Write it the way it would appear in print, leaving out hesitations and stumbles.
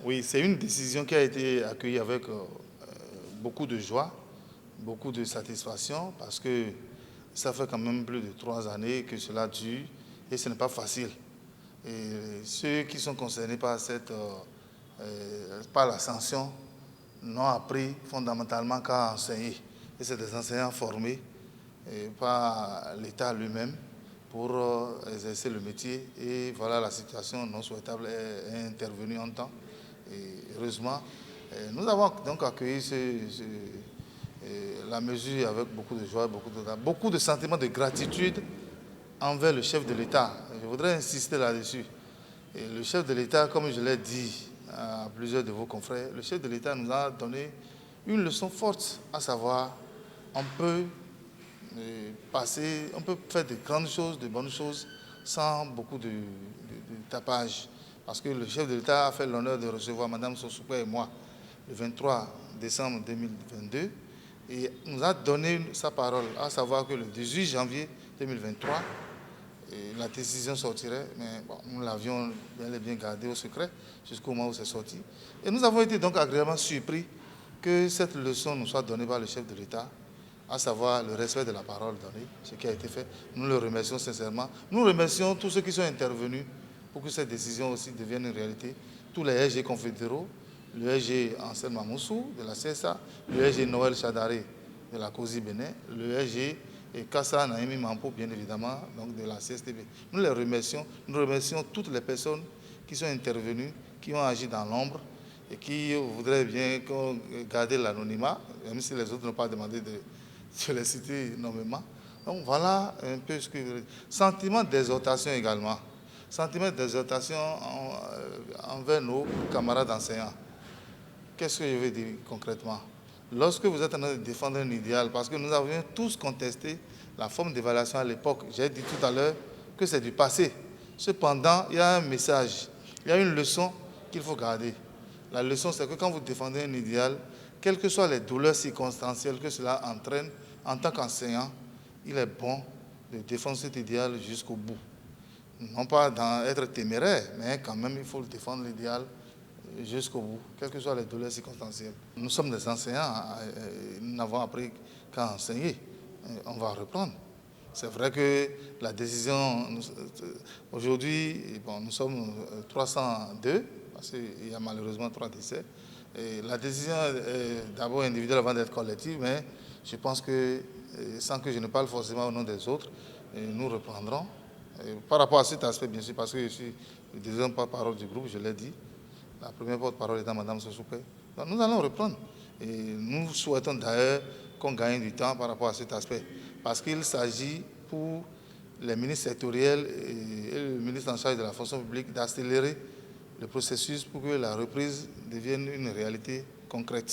Oui, c'est une décision qui a été accueillie avec beaucoup de joie, beaucoup de satisfaction, parce que ça fait quand même plus de 3 années que cela dure et ce n'est pas facile. Et ceux qui sont concernés par la sanction n'ont appris fondamentalement qu'à enseigner. Et c'est des enseignants formés par l'État lui-même pour exercer le métier. Et voilà, la situation non souhaitable est intervenue en temps. Et heureusement, nous avons donc accueilli la mesure avec beaucoup de joie, beaucoup de sentiments de gratitude envers le chef de l'État. Je voudrais insister là-dessus. Le chef de l'État, comme je l'ai dit à plusieurs de vos confrères, le chef de l'État nous a donné une leçon forte, à savoir, on peut on peut faire de grandes choses, de bonnes choses, sans beaucoup de tapage. Parce que le chef de l'État a fait l'honneur de recevoir Mme Sossoukwe et moi le 23 décembre 2022 et nous a donné sa parole, à savoir que le 18 janvier 2023, la décision sortirait, mais bon, nous l'avions bien gardée au secret jusqu'au moment où c'est sorti. Et nous avons été donc agréablement surpris que cette leçon nous soit donnée par le chef de l'État, à savoir le respect de la parole donnée, ce qui a été fait. Nous le remercions sincèrement. Nous remercions tous ceux qui sont intervenus pour que cette décision aussi devienne une réalité. Tous les SG confédéraux, le SG Ansel Mamoussou de la CSA, le SG Noël Chadaré de la COSI Bénin, le SG Kassa Naïmi Mampo, bien évidemment, donc de la CSTB. Nous les remercions. Nous remercions toutes les personnes qui sont intervenues, qui ont agi dans l'ombre et qui voudraient bien garder l'anonymat, même si les autres n'ont pas demandé de les citer nommément. Donc voilà un peu ce que... Sentiment d'exhortation également. Sentiment d'exhortation envers nos camarades enseignants. Qu'est-ce que je veux dire concrètement? Lorsque vous êtes en train de défendre un idéal, parce que nous avions tous contesté la forme d'évaluation à l'époque, j'ai dit tout à l'heure que c'est du passé. Cependant, il y a un message, il y a une leçon qu'il faut garder. La leçon, c'est que quand vous défendez un idéal, quelles que soient les douleurs circonstancielles que cela entraîne, en tant qu'enseignant, il est bon de défendre cet idéal jusqu'au bout. Non pas d'être téméraire, mais quand même, il faut défendre l'idéal jusqu'au bout, quelles que soient les douleurs circonstancielles. Nous sommes des enseignants, nous n'avons appris qu'à enseigner. On va reprendre. C'est vrai que la décision, aujourd'hui, bon, nous sommes 302, parce qu'il y a malheureusement 3 décès. Et la décision est d'abord individuelle avant d'être collective, mais je pense que, sans que je ne parle forcément au nom des autres, nous reprendrons. Par rapport à cet aspect, bien sûr, parce que je suis le deuxième porte-parole du groupe, je l'ai dit. La première porte-parole étant Mme Sossoukwe. Nous allons reprendre. Et nous souhaitons d'ailleurs qu'on gagne du temps par rapport à cet aspect. Parce qu'il s'agit pour les ministres sectoriels et le ministre en charge de la fonction publique d'accélérer le processus pour que la reprise devienne une réalité concrète.